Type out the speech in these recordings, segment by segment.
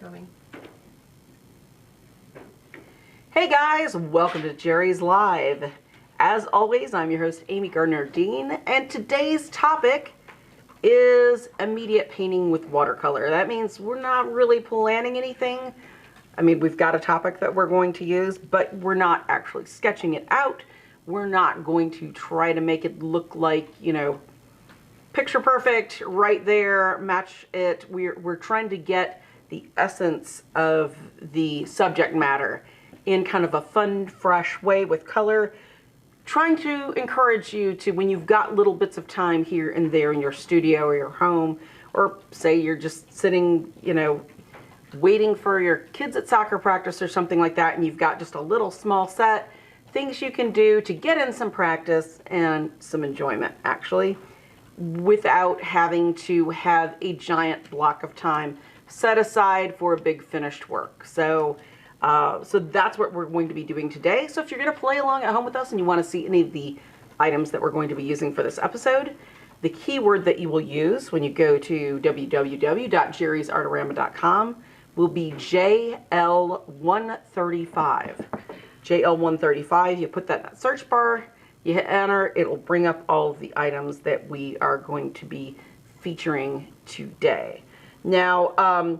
going. Hey guys, welcome to Jerry's Live. As always, I'm your host, Amy Gardner-Dean, and today's topic is immediate painting with watercolor. That means we're not really planning anything. I mean, we've got a topic that we're going to use, but we're not actually sketching it out. We're not going to try to make it look like, you know, picture perfect right there, match it. We're trying to get the essence of the subject matter in kind of a fun, fresh way with color, trying to encourage you to, when you've got little bits of time here and there in your studio or your home, or say you're just sitting, you know, waiting for your kids at soccer practice or something like that, and you've got just a little small set, things you can do to get in some practice and some enjoyment, actually, without having to have a giant block of time set aside for a big finished work. So that's what we're going to be doing today. So if you're going to play along at home with us and you want to see any of the items that we're going to be using for this episode, the keyword that you will use when you go to www.jerrysartarama.com will be JL135. JL135, you put that in that search bar, you hit enter, it'll bring up all of the items that we are going to be featuring today. Now,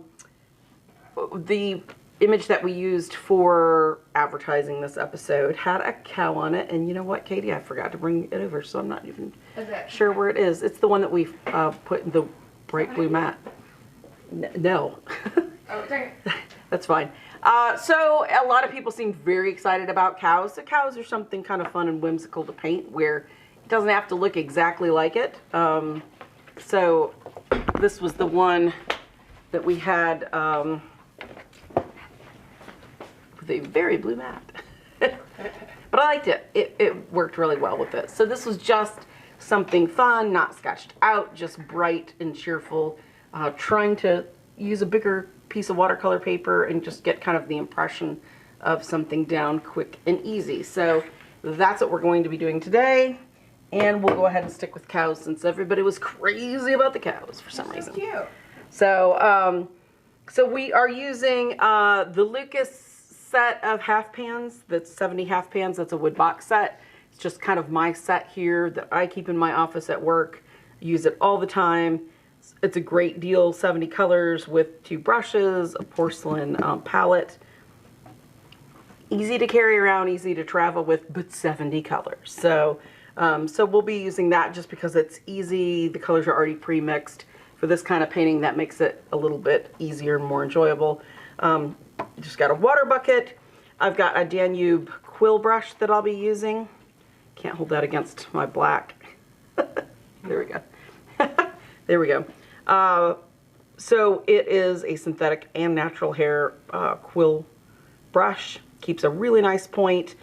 the image that we used for advertising this episode had a cow on it, and you know what, Katie? I forgot to bring it over, so I'm not even sure where it is. It's the one that we've put in the bright blue mat. No. Oh, dang it. That's fine. So a lot of people seem very excited about cows. So cows are something kind of fun and whimsical to paint where it doesn't have to look exactly like it. So this was the one that we had with a very blue mat. But I liked it. It worked really well with it. So this was just something fun, not sketched out, just bright and cheerful, trying to use a bigger piece of watercolor paper and just get kind of the impression of something down quick and easy. So that's what we're going to be doing today, and we'll go ahead and stick with cows since everybody was crazy about the cows for some reason. Cute. So so we are using the Lucas set of half pans. That's 70 half pans. That's a wood box set. It's just kind of my set here that I keep in my office at work. Use it all the time. It's a great deal, 70 colors with 2 brushes, a porcelain palette. Easy to carry around, easy to travel with, but 70 colors. So, so we'll be using that just because it's easy. The colors are already pre-mixed. For this kind of painting, that makes it a little bit easier and more enjoyable. Just got a water bucket. I've got a Danube quill brush that I'll be using. Can't hold that against my black. There we go. There we go. So it is a synthetic and natural hair quill brush. Keeps a really nice point.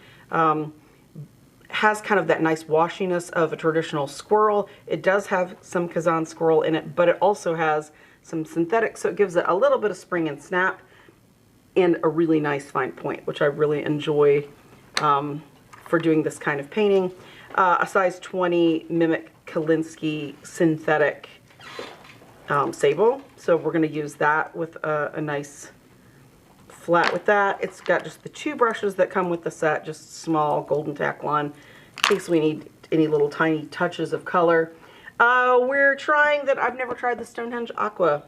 Has kind of that nice washiness of a traditional squirrel. It does have some Kazan squirrel in it, but it also has some synthetic, so it gives it a little bit of spring and snap and a really nice fine point, which I really enjoy for doing this kind of painting. A size 20 Mimic Kalinsky synthetic sable. So we're going to use that with a nice flat with that. It's got just the 2 brushes that come with the set, just small golden Taklon, in case we need any little tiny touches of color. We're trying that. I've never tried the Stonehenge Aqua,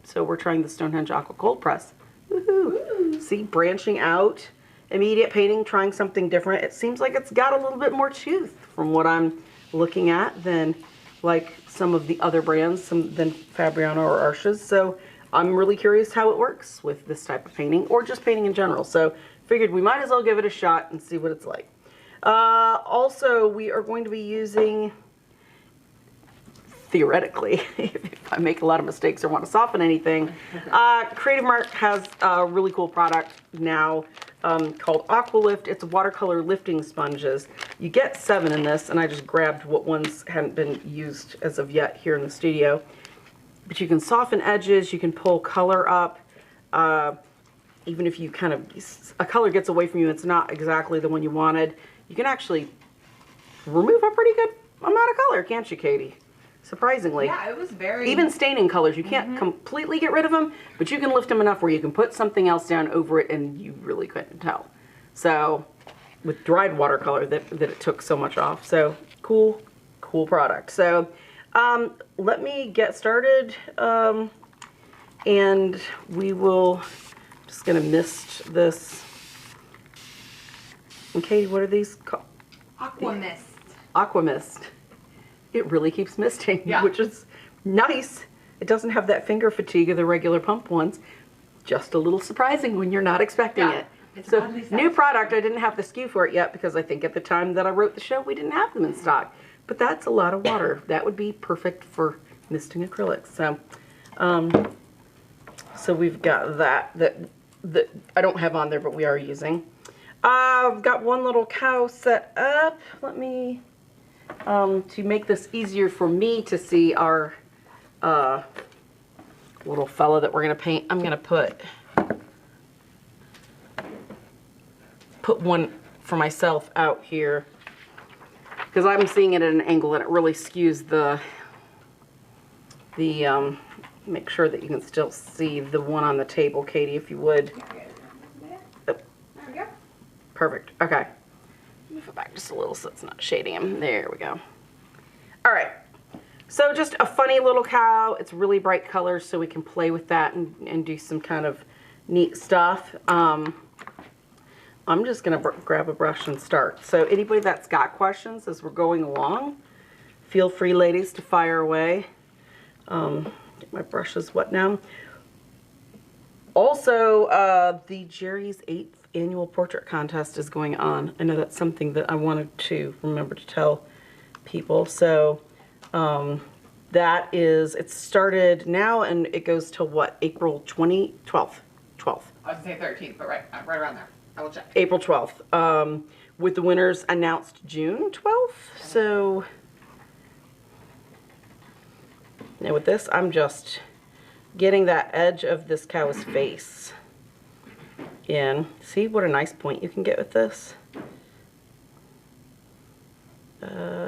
so we're trying the Stonehenge Aqua cold press. Woohoo! See, branching out, immediate painting, trying something different. It seems like it's got a little bit more tooth from what I'm looking at than like some of the other brands, than Fabriano or Arches. So I'm really curious how it works with this type of painting, or just painting in general. So figured we might as well give it a shot and see what it's like. Also, we are going to be using, theoretically, if I make a lot of mistakes or want to soften anything, Creative Mark has a really cool product now called Aqua Lift. It's watercolor lifting sponges. You get 7 in this, and I just grabbed what ones hadn't been used as of yet here in the studio. But you can soften edges, you can pull color up, even if you kind of, a color gets away from you, it's not exactly the one you wanted, you can actually remove a pretty good amount of color, can't you, Katie? surprisingly. Yeah, it was very... Even staining colors, you can't completely get rid of them, but you can lift them enough where you can put something else down over it and you really couldn't tell. So, with dried watercolor that it took so much off. So, cool product. So, let me get started, and we will, just gonna mist this. Okay, what are these called? Aqua mist. Aqua mist. It really keeps misting, yeah. Which is nice. It doesn't have that finger fatigue of the regular pump ones. Just a little surprising when you're not expecting it. So, new product. I didn't have the SKU for it yet because I think at the time that I wrote the show, we didn't have them in stock. But that's a lot of water. That would be perfect for misting acrylics. So, so we've got that I don't have on there, but we are using. I've got one little cow set up. Let me, to make this easier for me to see our little fella that we're going to paint, I'm going to put one for myself out here because I'm seeing it at an angle and it really skews the make sure that you can still see the one on the table, Katie, if you would. There we go. Perfect. Okay. Move it back just a little so it's not shading him. There we go. All right. So just a funny little cow. It's really bright colors, so we can play with that and do some kind of neat stuff. I'm just going to grab a brush and start. So anybody that's got questions as we're going along, feel free, ladies, to fire away. Get my brushes wet now. Also, the Jerry's 8th annual portrait contest is going on. I know that's something that I wanted to remember to tell people. So that is, it started now and it goes till what, April 12th? 12th. I was going to say 13th, but right around there. I will check. April 12th. With the winners announced June 12th. So now with this, I'm just getting that edge of this cow's face in. See what a nice point you can get with this. I'm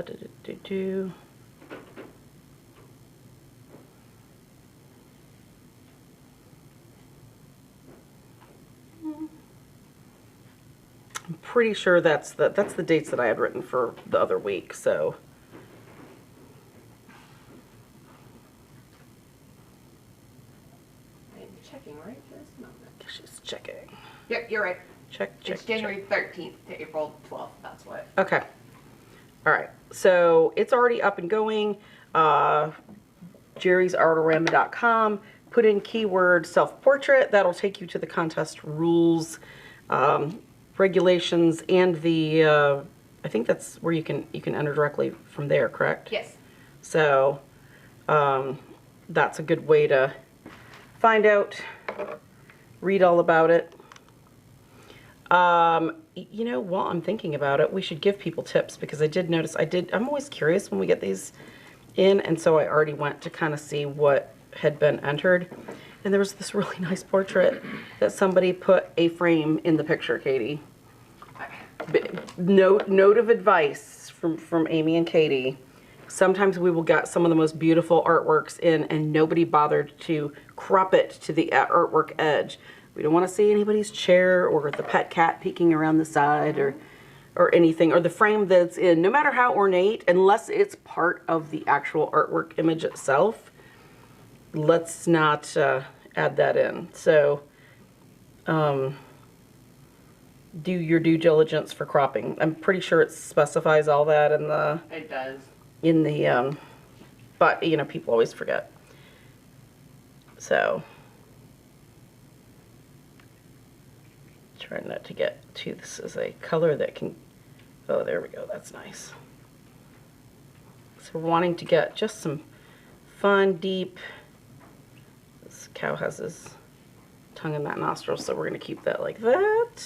pretty sure that's the dates that I had written for the other week, so. I'm checking right this moment. She's checking. Yep, you're right. Check. It's January 13th to April 12th. That's what. Okay. All right. So it's already up and going. Jerry's Artarama.com. Put in keyword self-portrait. That'll take you to the contest rules, regulations, and the. I think that's where you can enter directly from there. Correct? Yes. So that's a good way to find out, read all about it. You know, while I'm thinking about it, we should give people tips because I did notice, I'm always curious when we get these in, and so I already went to kind of see what had been entered. And there was this really nice portrait that somebody put a frame in the picture, Katie. Note of advice from Amy and Katie. Sometimes we will get some of the most beautiful artworks in and nobody bothered to crop it to the artwork edge. We don't want to see anybody's chair or the pet cat peeking around the side or anything, or the frame that's in, no matter how ornate, unless it's part of the actual artwork image itself, let's not add that in. So do your due diligence for cropping. I'm pretty sure it specifies all that in the... It does. In the, but, you know, people always forget. So... trying not to get to, this is a color that can, oh, there we go, that's nice. So we're wanting to get just some fun, deep, this cow has his tongue in that nostril, so we're going to keep that like that.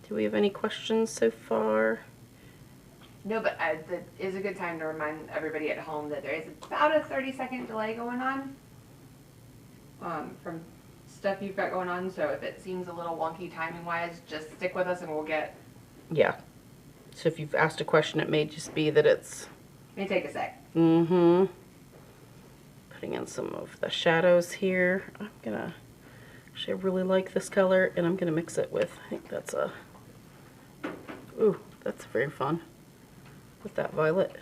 Do we have any questions so far? No, but that is a good time to remind everybody at home that there is about a 30-second delay going on from stuff you've got going on, so if it seems a little wonky timing wise, just stick with us and we'll get So if you've asked a question, it may just be that it's... May take a sec. Mm-hmm. Putting in some of the shadows here. I'm gonna... Actually, I really like this color, and I'm gonna mix it with... I think that's a... Ooh, that's very fun. With that violet.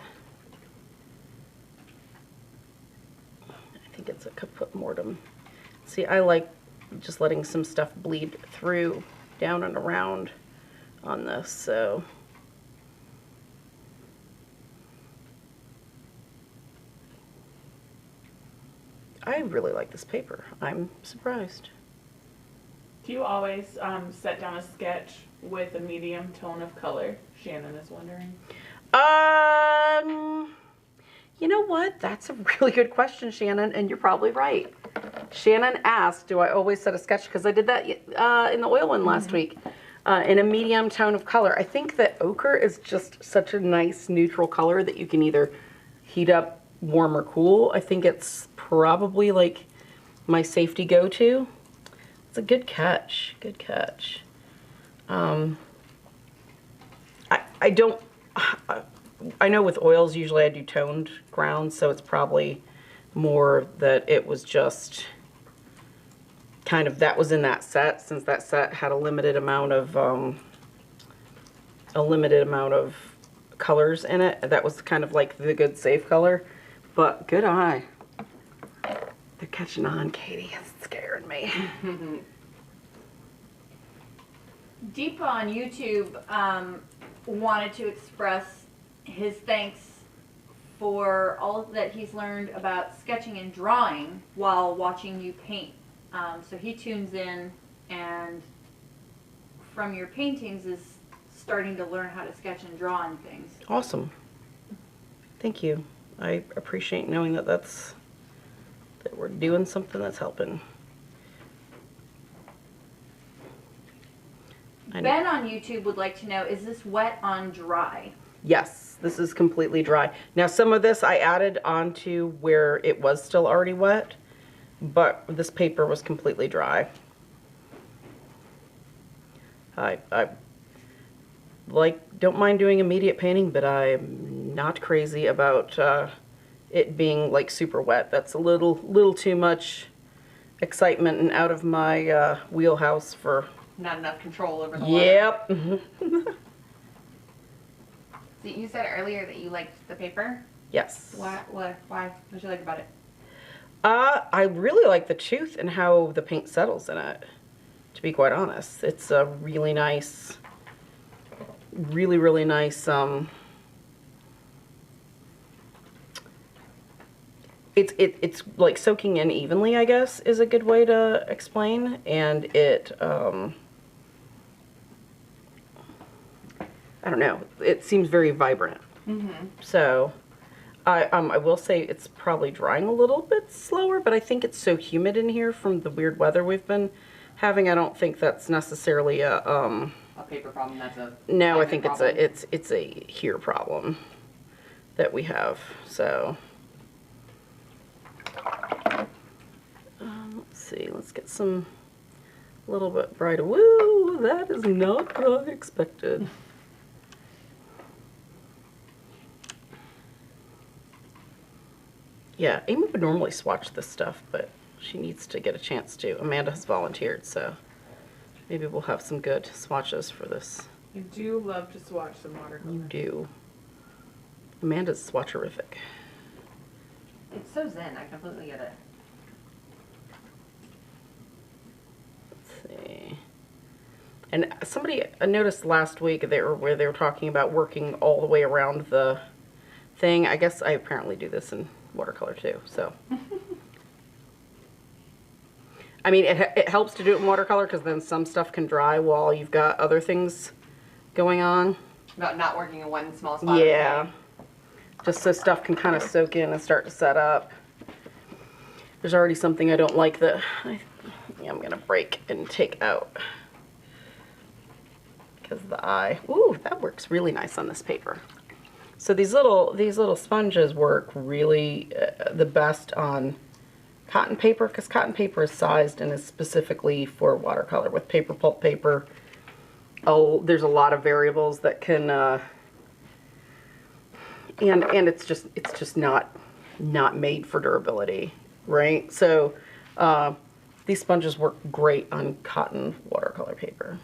I think it's a Caput Mortem. See, I like just letting some stuff bleed through, down and around on this, so... I really like this paper. I'm surprised. Do you always set down a sketch with a medium tone of color? Shannon is wondering. You know what? That's a really good question, Shannon, and you're probably right. Shannon asked, do I always set a sketch? Because I did that in the oil one last week, in a medium tone of color. I think that ochre is just such a nice neutral color that you can either heat up, warm, or cool. I think it's probably like my safety go-to. It's a good catch. Good catch. I know with oils usually I do toned grounds, so it's probably more that it was just kind of that was in that set, since that set had a limited amount of colors in it. That was kind of like the good safe color. But good eye. They're catching on, Katie. It's scaring me. Deepa on YouTube wanted to express his thanks for all that he's learned about sketching and drawing while watching you paint. So he tunes in and from your paintings is starting to learn how to sketch and draw and things. Awesome. Thank you. I appreciate knowing that that we're doing something that's helping. Ben on YouTube would like to know, is this wet on dry? Yes, this is completely dry. Now some of this I added onto where it was still already wet, but this paper was completely dry. I don't mind doing immediate painting, but I'm not crazy about it being like super wet. That's a little too much excitement and out of my wheelhouse for... Not enough control over the water. Yep. So you said earlier that you liked the paper. Yes. Why? What did you like about it? I really like the tooth and how the paint settles in it, to be quite honest. It's a really nice, really nice, it's like soaking in evenly, I guess, is a good way to explain. And it, I don't know, it seems very vibrant. So I will say it's probably drying a little bit slower, but I think it's so humid in here from the weird weather we've been having. I don't think that's necessarily a paper problem. That's a no. I think problem. it's a here problem that we have. So let's see. Let's get some a little bit brighter. Woo! That is not what I expected. Yeah, Amy would normally swatch this stuff, but she needs to get a chance to. Amanda has volunteered, so maybe we'll have some good swatches for this. You do love to swatch some watercolor. You do. Amanda's swatcherific. It's so zen. I completely get it. Let's see. And somebody I noticed last week where they were talking about working all the way around the thing. I guess I apparently do this in watercolor too, so. I mean, it helps to do it in watercolor because then some stuff can dry while you've got other things going on. About not working in one small spot. Yeah. Just so stuff can kind of soak in and start to set up. There's already something I don't like that I'm going to break and take out. Because of the eye. Ooh, that works really nice on this paper. So these little sponges work really the best on cotton paper, because cotton paper is sized and is specifically for watercolor. With paper pulp paper, there's a lot of variables that can and it's just not made for durability, right? So these sponges work great on cotton watercolor paper.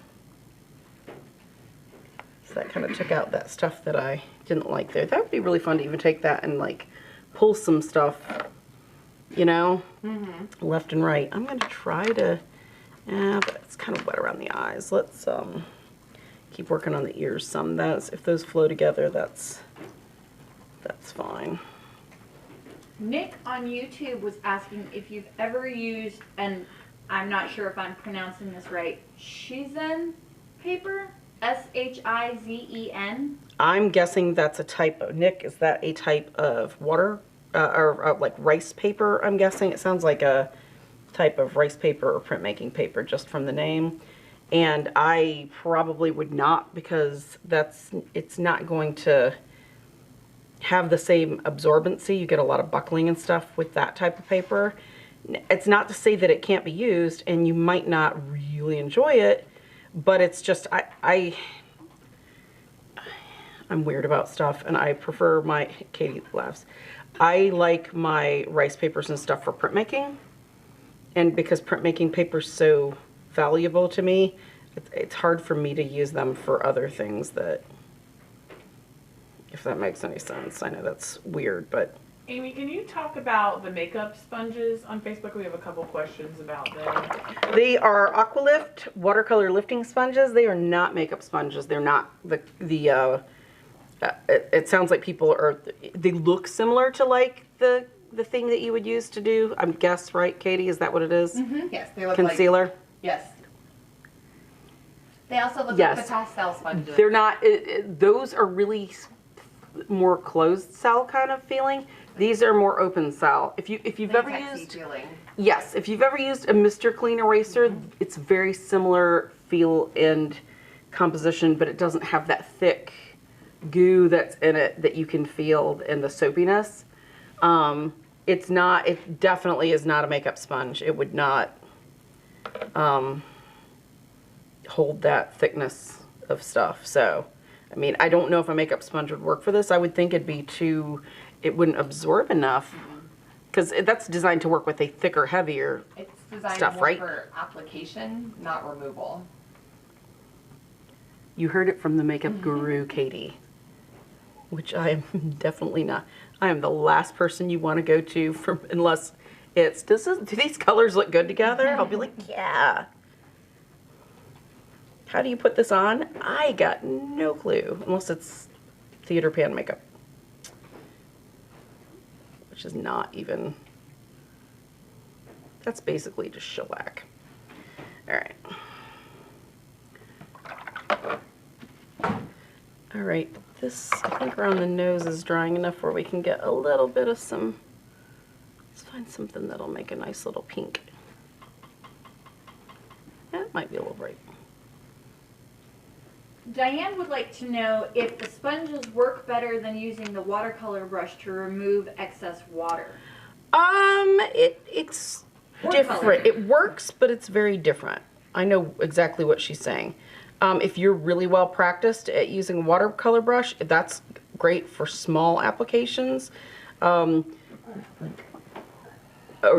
So that kind of took out that stuff that I didn't like there. That would be really fun to even take that and like pull some stuff, you know, left and right. I'm gonna try to, but it's kind of wet around the eyes. Let's keep working on the ears some. If those flow together, that's fine. Nick on YouTube was asking if you've ever used, and I'm not sure if I'm pronouncing this right, Shizen paper? S-H-I-Z-E-N? I'm guessing that's a type of, Nick, is that a type of water, or like rice paper, I'm guessing? It sounds like a type of rice paper or printmaking paper just from the name. And I probably would not, because it's not going to have the same absorbency. You get a lot of buckling and stuff with that type of paper. It's not to say that it can't be used and you might not really enjoy it, but it's just, I'm weird about stuff and I prefer Katie laughs. I like my rice papers and stuff for printmaking, and because printmaking paper is so valuable to me, it's hard for me to use them for other things that, if that makes any sense. I know that's weird, but. Amy, can you talk about the makeup sponges on Facebook? We have a couple questions about them. They are Aqualift watercolor lifting sponges. They are not makeup sponges. They're not it sounds like they look similar to like the thing that you would use to do, I guess, right, Katie? Is that what it is? Yes, they look Concealer? like, yes. They also look Yes. like the pastel sponges. They're not, those are really more closed cell kind of feeling. These are more open cell. If you've ever used, yes, if you've ever used a Mr. Clean eraser, it's very similar feel and composition, but it doesn't have that thick goo that's in it that you can feel and the soapiness. It definitely is not a makeup sponge. It would not hold that thickness of stuff. So, I mean, I don't know if a makeup sponge would work for this. I would think it wouldn't absorb enough, because that's designed to work with a thicker, heavier It's designed stuff, more right? for application, not removal. You heard it from the makeup guru, Katie, which I am definitely not. I am the last person you want to go to unless it's, do these colors look good together? I'll be like, yeah. How do you put this on? I got no clue, unless it's theater pan makeup, which is not even, that's basically just shellac. All right. All right, this, I think around the nose is drying enough where we can get a little bit of some, let's find something that'll make a nice little pink. That might be a little bright. Diane would like to know if the sponges work better than using the watercolor brush to remove excess water. It's different. It works, but it's very different. I know exactly what she's saying. If you're really well practiced at using a watercolor brush, that's great for small applications. Are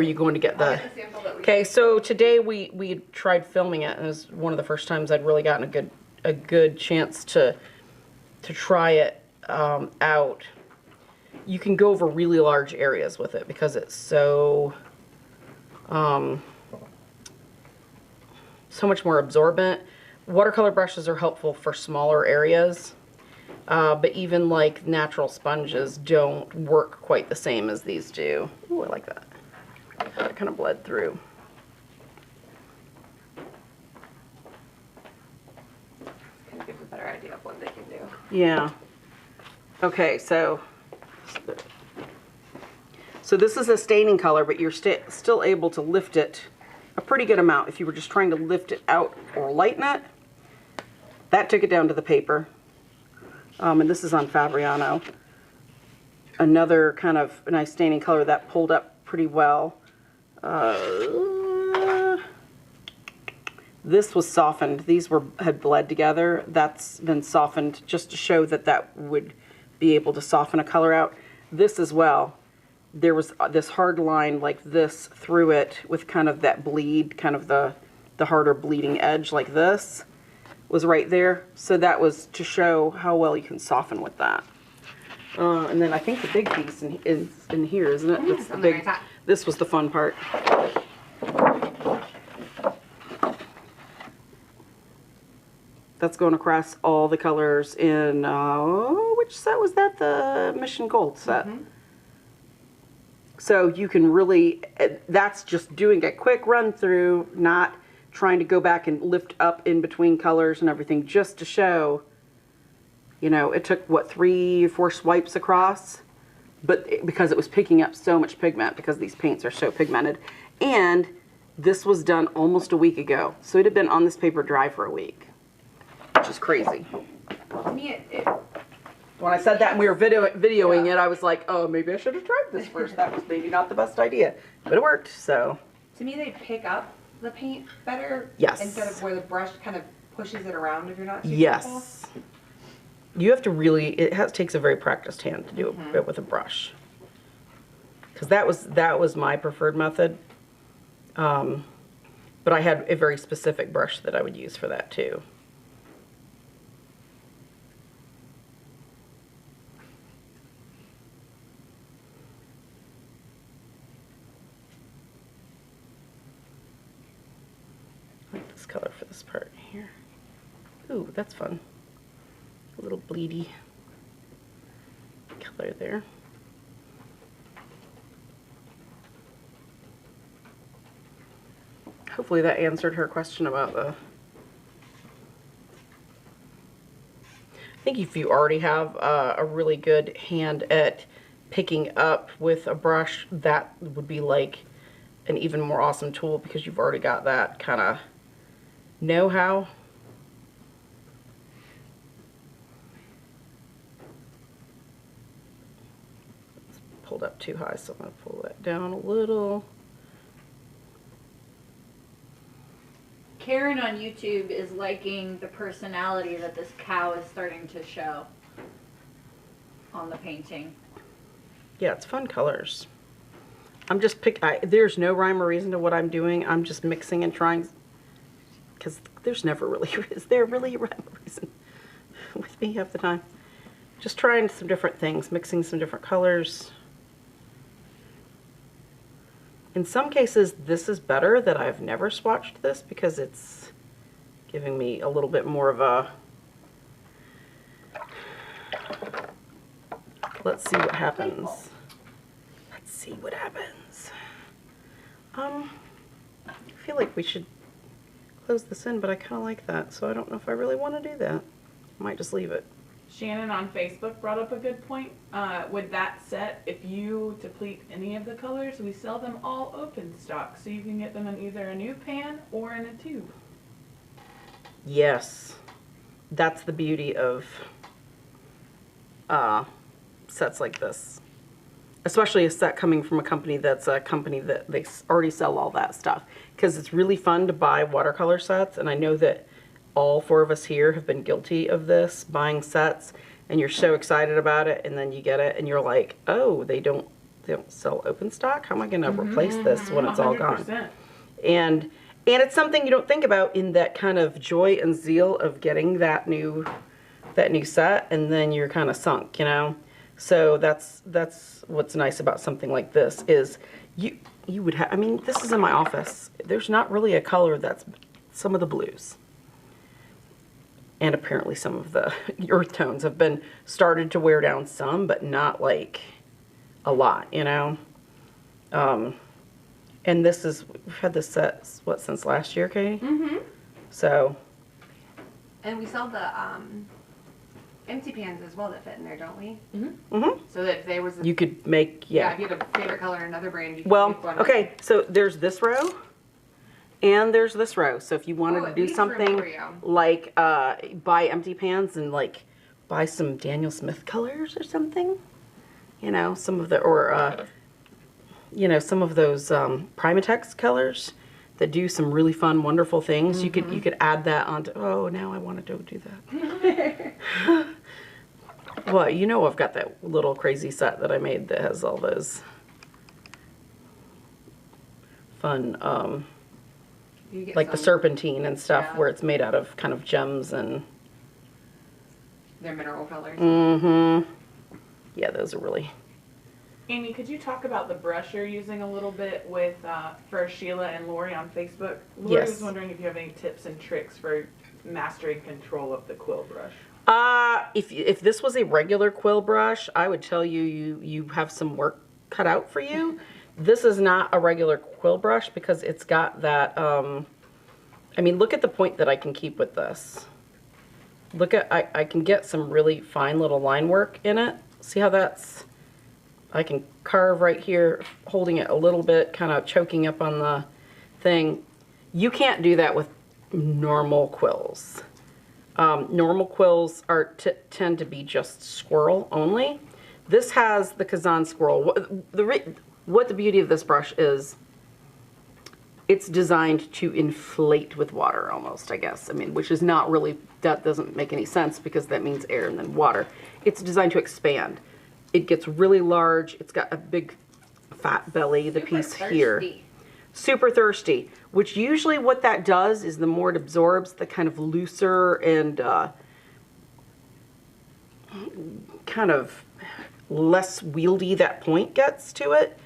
you going to get the sample that we okay, so today we tried filming it, and it was one of the first times I'd really gotten a good chance to try it out. You can go over really large areas with it because it's so much more absorbent. Watercolor brushes are helpful for smaller areas, but even like natural sponges don't work quite the same as these do. Ooh, I like that. It kind of bled through. kind of gives a better idea of what they can do. Yeah. Okay, so this is a staining color, but you're still able to lift it a pretty good amount. If you were just trying to lift it out or lighten it, that took it down to the paper. And this is on Fabriano. Another kind of nice staining color that pulled up pretty well. This was softened. These had bled together. That's been softened just to show that would be able to soften a color out. This as well. There was this hard line like this through it with kind of that bleed, kind of the harder bleeding edge like this was right there. So that was to show how well you can soften with that. And then I think the big piece is in here, isn't it? That's the big. This was the fun part. That's going across all the colors in, which set was that? The Mission Gold set. So you can really, that's just doing a quick run through, not trying to go back and lift up in between colors and everything, just to show, you know, it took, what, 3 or 4 swipes across? But because it was picking up so much pigment, because these paints are so pigmented. And this was done almost a week ago. So it had been on this paper dry for a week, which is crazy. To me, When I said that and we were videoing it, I was like, oh, maybe I should have tried this first. That was maybe not the best idea, but it worked, so. to me, they pick up the paint better. Yes. Instead of where the brush kind of pushes it around if you're not too careful. Yes. You have to really, takes a very practiced hand to do it with a brush. Because that was my preferred method. But I had a very specific brush that I would use for that too. I like this color for this part here. Ooh, that's fun. A little bleedy color there. Hopefully that answered her question about the... I think if you already have a really good hand at picking up with a brush, that would be like an even more awesome tool because you've already got that kind of know-how. Pulled up too high, so I'm going to pull that down a little. Karen on YouTube is liking the personality that this cow is starting to show on the painting. Yeah, it's fun colors. I'm just there's no rhyme or reason to what I'm doing. I'm just mixing and trying, because there's never really, is there really a rhyme or reason with me half the time? Just trying some different things, mixing some different colors. In some cases, this is better that I've never swatched this because it's giving me a little bit more of a... Let's see what happens. Let's see what happens. I feel like we should close this in, but I kind of like that, so I don't know if I really want to do that. I might just leave it. Shannon on Facebook brought up a good point. With that set, if you deplete any of the colors, we sell them all open stock, so you can get them in either a new pan or in a tube. Yes, that's the beauty of sets like this. Especially a set coming from a company that's a company that they already sell all that stuff. Because it's really fun to buy watercolor sets, and I know that all 4 of us here have been guilty of this, buying sets, and you're so excited about it, and then you get it, and you're like, oh, they don't sell open stock? How am I going to replace this when it's all gone? 100%. And it's something you don't think about in that kind of joy and zeal of getting that new set, and then you're kind of sunk, you know? So that's what's nice about something like this is you would have, I mean, this is in my office. There's not really a color that's some of the blues. And apparently some of the earth tones have been started to wear down some, but not like a lot, you know? And this is, we've had this set, what, since last year, Katie? Mm-hmm. So. And we sell the empty pans as well that fit in there, don't we? Mm-hmm. Mm-hmm. So that if there was You could make, yeah. if you had a favorite color in another brand, you could Well, make one. okay, so there's this row. And there's this row. So if you wanted to do these something room for you. like buy empty pans and like buy some Daniel Smith colors or something, you know, some of the, or you know, some of those Primatex colors that do some really fun, wonderful things. You could add that onto. Oh, now I want to do that. Well, you know I've got that little crazy set that I made that has all those fun, You get like the some- serpentine and stuff, Yeah. where it's made out of kind of gems and... They're mineral colors. Mm-hmm. Yeah, those are really... Amy, could you talk about the brush you're using a little bit with for Sheila and Lori on Facebook? Lori Yes. was wondering if you have any tips and tricks for mastering control of the quill brush. If this was a regular quill brush, I would tell you you have some work cut out for you. This is not a regular quill brush because it's got that, I mean, look at the point that I can keep with this. Look at, I can get some really fine little line work in it. See how that's, I can carve right here, holding it a little bit, kind of choking up on the thing. You can't do that with normal quills. Normal quills tend to be just squirrel only. This has the Kazan squirrel. What the beauty of this brush is, it's designed to inflate with water almost, I guess. I mean, which is not really, that doesn't make any sense because that means air and then water. It's designed to expand. It gets really large. It's got a big fat belly, the piece here. Super thirsty, which usually what that does is the more it absorbs, the kind of looser and kind of less wieldy that point gets to it.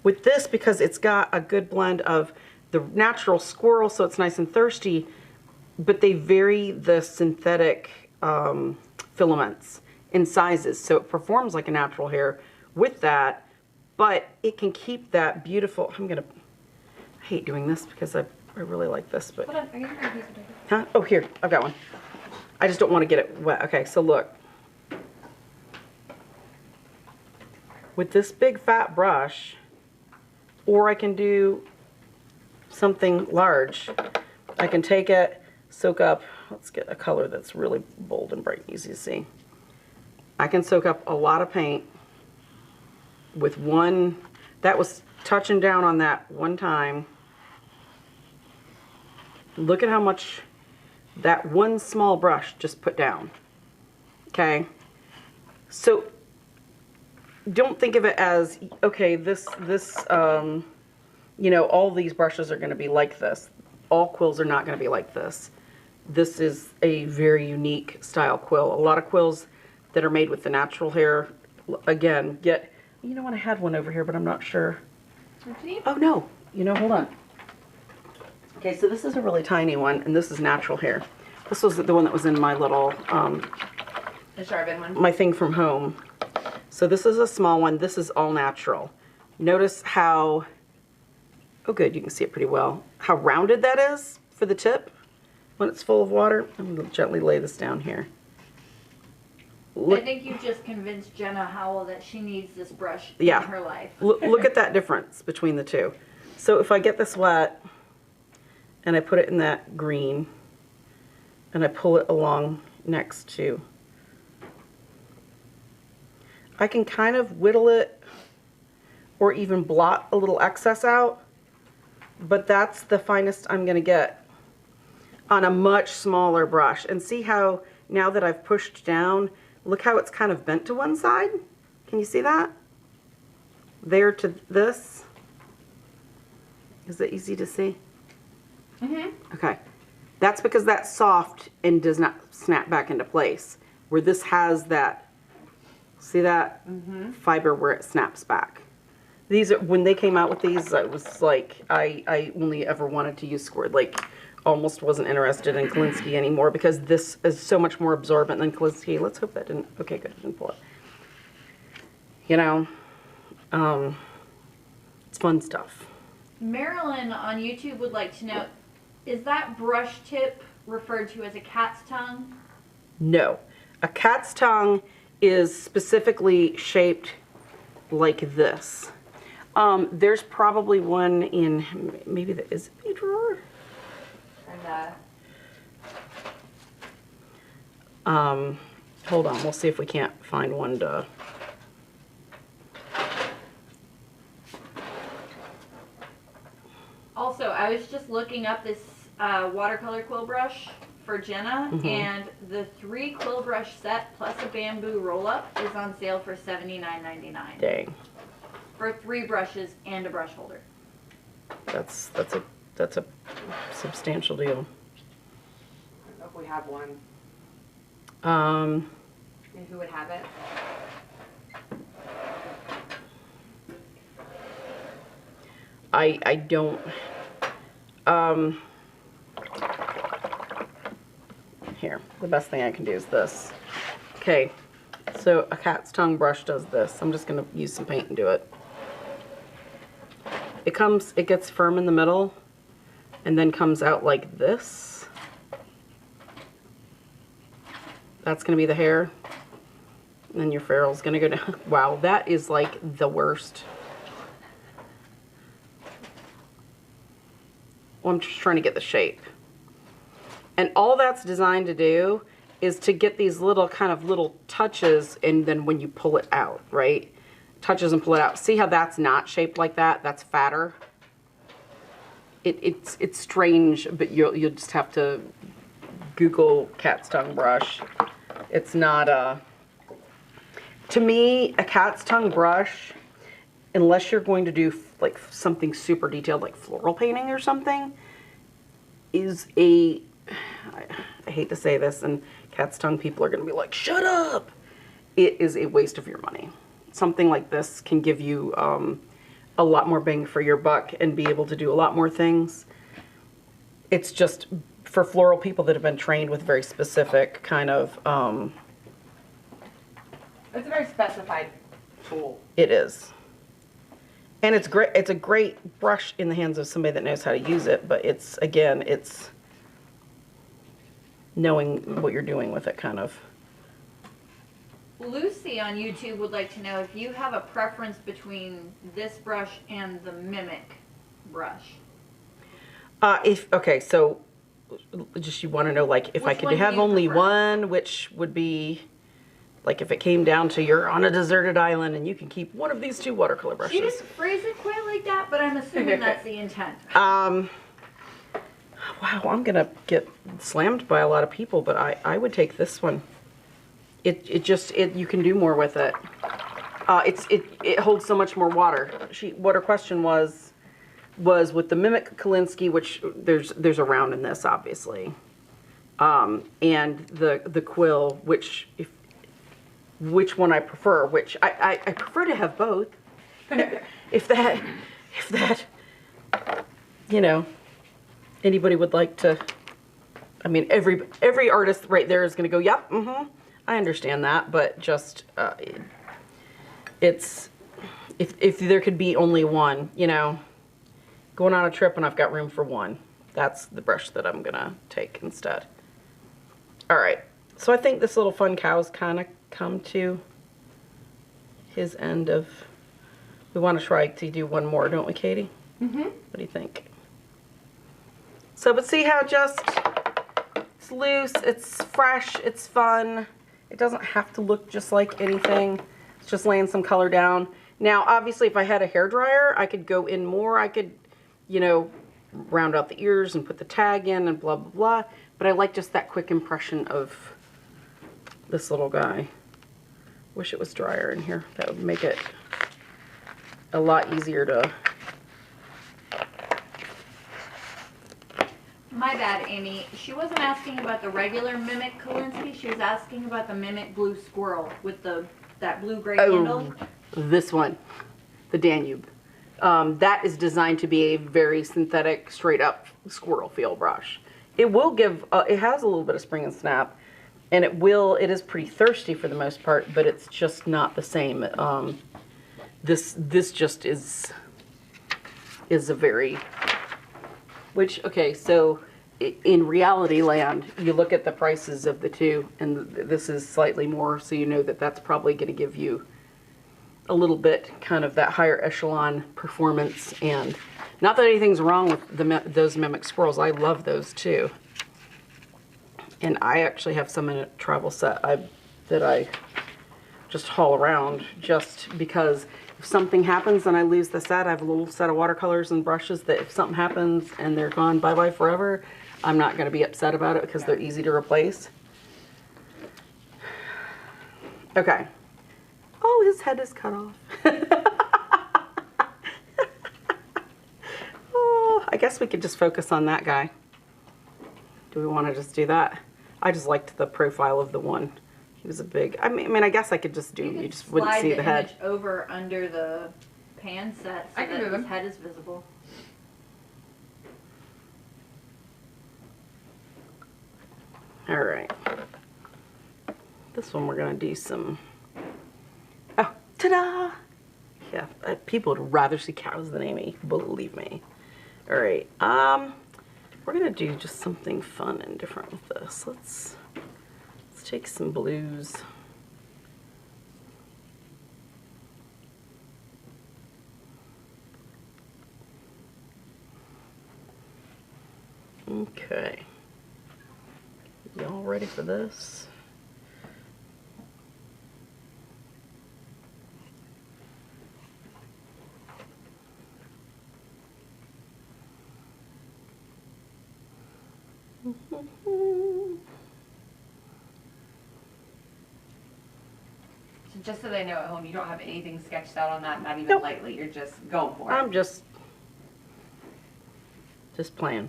With this, because it's got a good blend of the natural squirrel, so it's nice and thirsty, but they vary the synthetic filaments in sizes, so it performs like a natural hair with that, but it can keep that beautiful, I hate doing this because I really like this, but... Hold on, I got a piece of paper. Huh? Oh, here, I've got one. I just don't want to get it wet. Okay, so look. With this big fat brush, or I can do something large. I can take it, soak up, let's get a color that's really bold and bright and easy to see. I can soak up a lot of paint with one, that was touching down on that one time. Look at how much that one small brush just put down. Okay, so don't think of it as, okay, this you know, all these brushes are going to be like this. All quills are not going to be like this. This is a very unique style quill. A lot of quills that are made with the natural hair, again, you know what, I had one over here, but I'm not sure. Oh no, you know, hold on. Okay, so this is a really tiny one, and this is natural hair. This was the one that was in my little, The Charbon one. my thing from home. So this is a small one. This is all natural. Notice how, oh good, you can see it pretty well, how rounded that is for the tip when it's full of water. I'm going to gently lay this down here. I think you just convinced Jenna Howell that she needs this brush Yeah. in her life. Look at that difference between the two. So if I get this wet and I put it in that green and I pull it along next to, I can kind of whittle it or even blot a little excess out, but that's the finest I'm going to get on a much smaller brush. And see how now that I've pushed down, look how it's kind of bent to one side. Can you see that? There to this. Is it easy to see? Mm-hmm. Okay. That's because that's soft and does not snap back into place. Where this has that, see that fiber where it snaps back. These are, when they came out with these, it was like, I only ever wanted to use squirt. Like, almost wasn't interested in Kolinsky anymore because this is so much more absorbent than Kolinsky. Let's hope that didn't, okay, good, it didn't pull it. You know, it's fun stuff. Marilyn on YouTube would like to know, is that brush tip referred to as a cat's tongue? No. A cat's tongue is specifically shaped like this. There's probably one in maybe the Isabey drawer. Hold on, we'll see if we can't find one to... Also, I was just looking up this watercolor quill brush for Jenna, and the 3 quill brush set plus a bamboo roll-up is on sale for $79.99. Dang. For 3 brushes and a brush holder. That's a substantial deal. I don't know if we have one. Um, And who would have it? I don't, here, the best thing I can do is this. Okay, so a cat's tongue brush does this. I'm just gonna use some paint and do it. It gets firm in the middle and then comes out like this. That's gonna be the hair. And then your ferrule's gonna go down. Wow, that is like the worst. Well, I'm just trying to get the shape. And all that's designed to do is to get these little kind of little touches, and then when you pull it out, right? Touches and pull it out. See how that's not shaped like that? That's fatter. It's strange, but you'll just have to Google cat's tongue brush. It's not to me, a cat's tongue brush, unless you're going to do like something super detailed like floral painting or something, is I hate to say this, and cat's tongue people are going to be like, shut up. It is a waste of your money. Something like this can give you a lot more bang for your buck and be able to do a lot more things. It's just for floral people that have been trained with very specific kind of, It's a very specified tool. it is. And it's great. It's a great brush in the hands of somebody that knows how to use it, but it's, again, it's knowing what you're doing with it, kind of. Lucy on YouTube would like to know if you have a preference between this brush and the Mimic brush. Okay, so just you want to know, like, if I Which could one do have you only prefer? one, which would be, like, if it came down to you're on a deserted island and you can keep one of these 2 watercolor brushes. She didn't phrase it quite like that, but I'm assuming that's the intent. Wow, I'm gonna get slammed by a lot of people, but I would take this one. You can do more with it. It holds so much more water. What her question was with the Mimic Kolinsky, which there's a round in this, obviously, and the quill, which one I prefer, which I prefer to have both. if that, you know, anybody would like to, I mean, every artist right there is going to go, yep, I understand that, but just, it's, if there could be only one, you know, going on a trip and I've got room for one, that's the brush that I'm going to take instead. All right, so I think this little fun cow's kind of come to his end of, we want to try to do one more, don't we, Katie? What do you think? So, but see how just, it's loose, it's fresh, it's fun. It doesn't have to look just like anything. It's just laying some color down. Now, obviously, if I had a hairdryer, I could go in more. I could, you know, round out the ears and put the tag in and blah, blah, blah. But I like just that quick impression of this little guy. Wish it was drier in here. That would make it a lot easier to... My bad, Amy. She wasn't asking about the regular Mimic Kolinsky. She was asking about the Mimic Blue Squirrel with that blue-gray handle. This one, the Danube. That is designed to be a very synthetic, straight-up squirrel feel brush. It will give, it has a little bit of spring and snap, and it is pretty thirsty for the most part, but it's just not the same. This just is a very, which, okay, so in reality land, you look at the prices of the two, and this is slightly more, so you know that that's probably going to give you a little bit kind of that higher echelon performance. And not that anything's wrong with those Mimic squirrels. I love those too. And I actually have some in a travel set that I just haul around just because if something happens and I lose the set, I have a little set of watercolors and brushes that if something happens and they're gone bye-bye forever, I'm not going to be upset about it because they're easy to replace. Okay. Oh, his head is cut off. Oh, I guess we could just focus on that guy. Do we want to just do that? I just liked the profile of the one. He was a big, I mean, I guess I could just do, you just wouldn't see the head. Slide the image over under the pan set so I can that move his him. head is visible. All right. This one we're gonna do some, oh, ta-da! Yeah, people would rather see cows than Amy, believe me. All right, we're gonna do just something fun and different with this. Let's take some blues. Okay. Y'all ready for this? So just so they know at home, you don't have anything sketched out on that, not even Nope. lightly. You're just going for it. I'm just playing.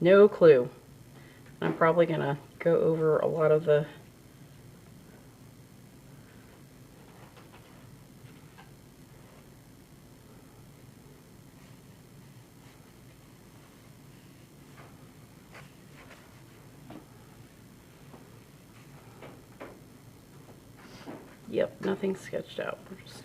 No clue. I'm probably gonna go over a lot of the Yep, nothing sketched out. We're just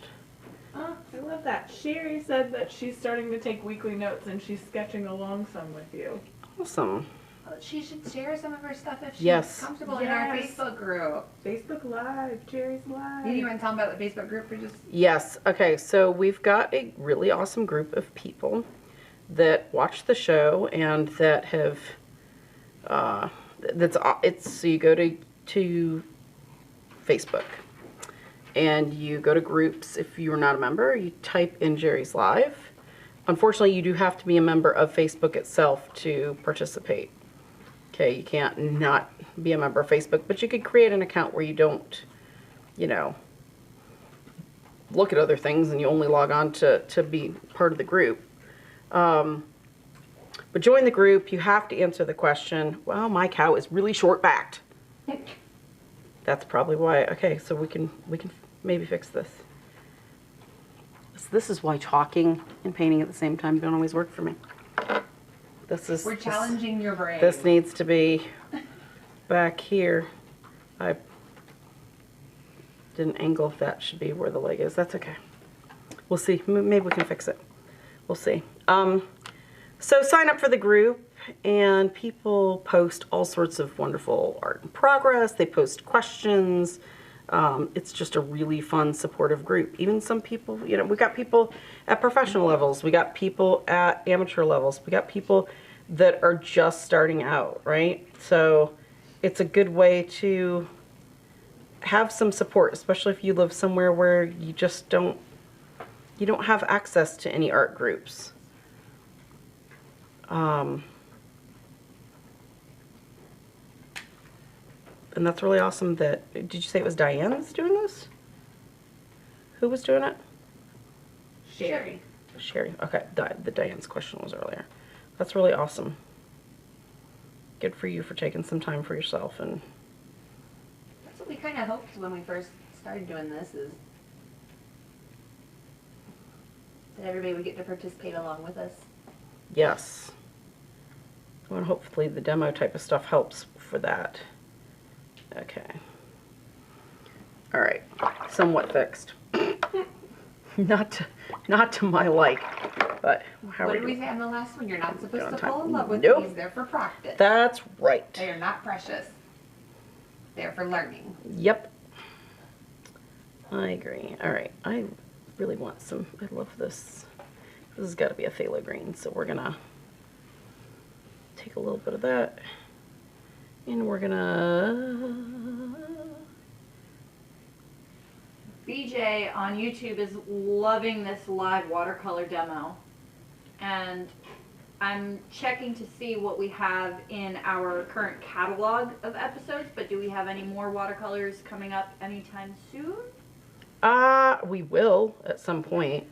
Oh, I love that. Sherry said that she's starting to take weekly notes and she's sketching along some with you. awesome. Well, she should share some of her stuff if she's Yes. comfortable in our Yes. Facebook group. Facebook Live, Sherry's Live. Did you want to tell them about the Facebook group for just? Yes. Okay, so we've got a really awesome group of people that watch the show and that have so you go to Facebook and you go to groups. If you're not a member, you type in Jerry's Live. Unfortunately, you do have to be a member of Facebook itself to participate. Okay, you can't not be a member of Facebook, but you could create an account where you don't, you know, look at other things and you only log on to be part of the group. But join the group, you have to answer the question, well, my cow is really short-backed. That's probably why. Okay, so we can maybe fix this. This is why talking and painting at the same time don't always work for me. We're challenging your brain. This needs to be back here. I didn't angle if that should be where the leg is. That's okay. We'll see. Maybe we can fix it. We'll see. So sign up for the group, and people post all sorts of wonderful art in progress. They post questions. It's just a really fun, supportive group. Even some people, you know, we got people at professional levels. We got people at amateur levels. We got people that are just starting out, right? So it's a good way to have some support, especially if you live somewhere where you just don't have access to any art groups. And that's really awesome that, did you say it was Diane's doing this? Who was doing it? Sherry. Sherry. Okay, the Diane's question was earlier. That's really awesome. Good for you for taking some time for yourself. And That's what we kind of hoped when we first started doing this, is that everybody would get to participate along with us. yes. Well, hopefully the demo type of stuff helps for that. Okay. All right. Somewhat fixed. not to my like, but how What are did we we? say on the last one? You're not supposed on to time. fall in love with Nope. these. They're for practice. That's right. They are not precious. They're for learning. Yep. I agree. All right. I really want some. I love this. This has got to be a phthalo green, so we're gonna take a little bit of that, and we're gonna BJ on YouTube is loving this live watercolor demo, and I'm checking to see what we have in our current catalog of episodes, but do we have any more watercolors coming up anytime soon? We will at some point.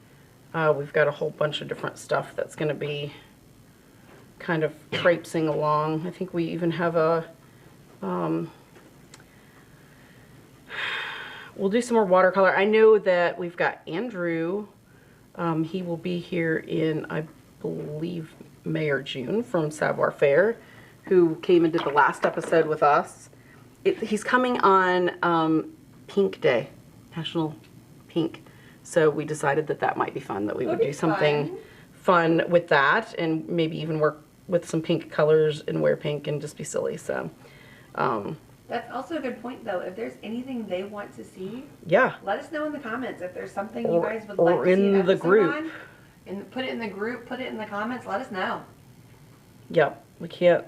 We've got a whole bunch of different stuff that's going to be kind of traipsing along. I think we even have a, we'll do some more watercolor. I know that we've got Andrew. He will be here in, I believe, May or June from Savoir Faire, who came and did the last episode with us. He's coming on Pink Day, National Pink. So we decided that that might be fun, that we would do something fun with that, and maybe even work with some pink colors and wear pink and just be silly. So That's also a good point, though. If there's anything they want to see, yeah, let us know in the comments. If there's something you guys would or like to see in an the episode group. on, and put it in the group, put it in the comments. Let us know. Yep, we can't.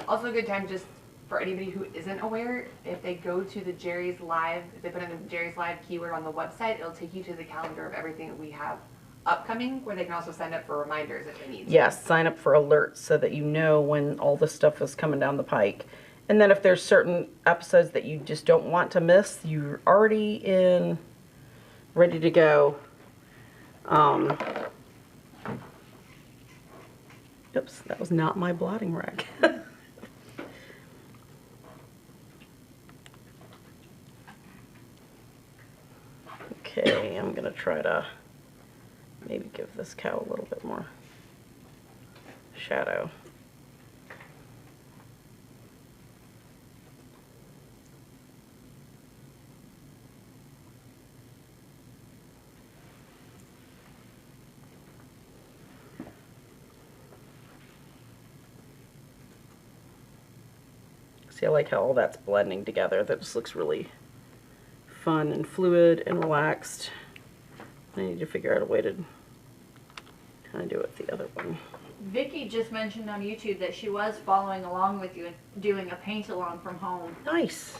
Also, a good time just for anybody who isn't aware, if they go to the Jerry's Live, if they put in the Jerry's Live keyword on the website, it'll take you to the calendar of everything that we have upcoming, where they can also sign up for reminders if they need to. Yes, sign up for alerts so that you know when all this stuff is coming down the pike. And then if there's certain episodes that you just don't want to miss, you're already in, ready to go. Oops, that was not my blotting rag. Okay, I'm gonna try to maybe give this cow a little bit more shadow. See, I like how all that's blending together. That just looks really fun and fluid and relaxed. I need to figure out a way to kind of do it with the other one. Vicky just mentioned on YouTube that she was following along with you and doing a paint along from home. Nice.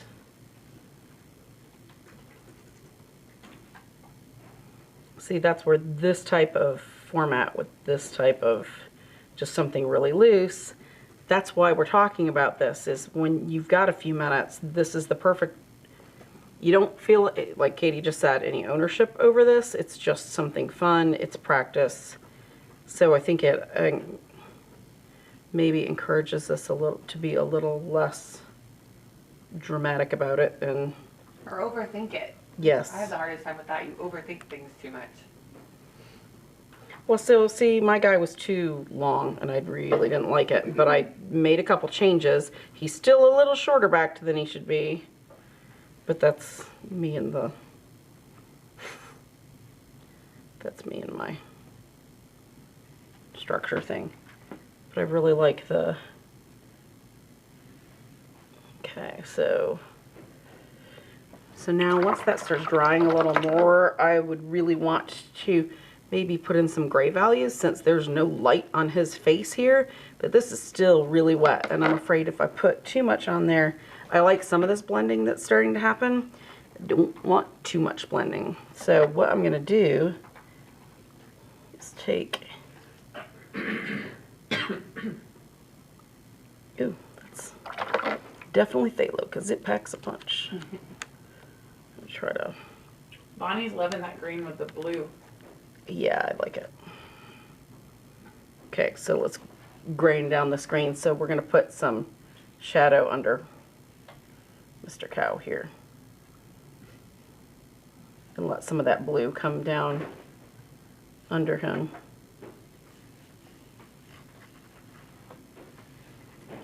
See, that's where this type of format with this type of just something really loose, that's why we're talking about this, is when you've got a few minutes, this is the perfect, you don't feel, like Katie just said, any ownership over this. It's just something fun. It's practice. So I think it maybe encourages us a little to be a little less dramatic about it. And Or overthink it. yes. I have the hardest time with that. You overthink things too much. Well, so see, my guy was too long and I really didn't like it, but I made a couple changes. He's still a little shorter back than he should be, but that's me and my structure thing. But I really like the, okay, so now once that starts drying a little more, I would really want to maybe put in some gray values, since there's no light on his face here, but this is still really wet, and I'm afraid if I put too much on there, I like some of this blending that's starting to happen. I don't want too much blending. So what I'm gonna do is take, ooh, that's definitely phthalo because it packs a punch. Let me try to, Bonnie's loving that green with the blue. yeah, I like it. Okay, so let's grain down this green. So we're gonna put some shadow under Mr. Cow here. And let some of that blue come down under him.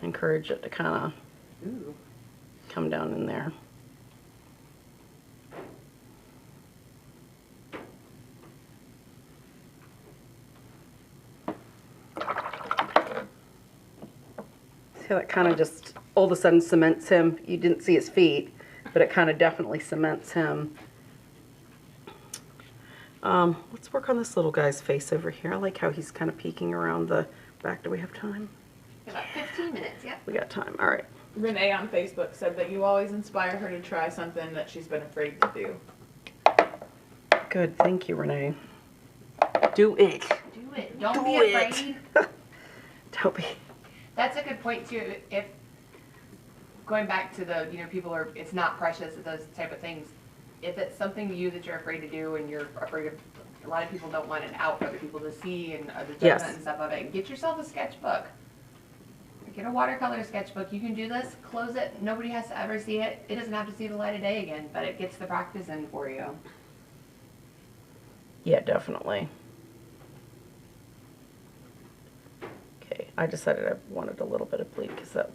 Encourage it to kind of come down in there. See how that kind of just all of a sudden cements him? You didn't see his feet, but it kind of definitely cements him. Let's work on this little guy's face over here. I like how he's kind of peeking around the back. Do we have time? About 15 minutes, yep. We got time. All right. Renee on Facebook said that you always inspire her to try something that she's been afraid to do. Good, thank you, Renee. Do it. Do it. Don't Do be it. afraid. Don't be. That's a good point too. If going back to the, people are, it's not precious, those type of things. If it's something to you that you're afraid to do and you're afraid of, a lot of people don't want it out for other people to see and the judgment Yes. and stuff of it. Get yourself a sketchbook. Get a watercolor sketchbook. You can do this, close it. Nobody has to ever see it. It doesn't have to see the light of day again, but it gets the practice in for you. Yeah, definitely. Okay, I decided I wanted a little bit of bleed because that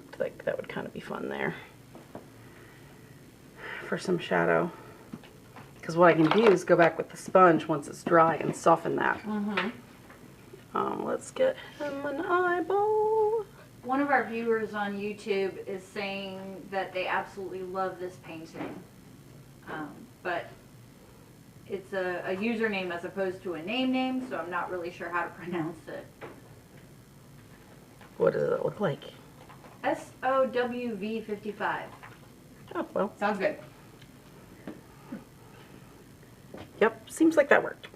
looked like that would kind of be fun there for some shadow. Because what I can do is go back with the sponge once it's dry and soften that. Let's get him an eyeball. One of our viewers on YouTube is saying that they absolutely love this painting, but it's a username as opposed to a name, so I'm not really sure how to pronounce it. What does it look like? SOWV55. Oh, well. Sounds good. Yep, seems like that worked.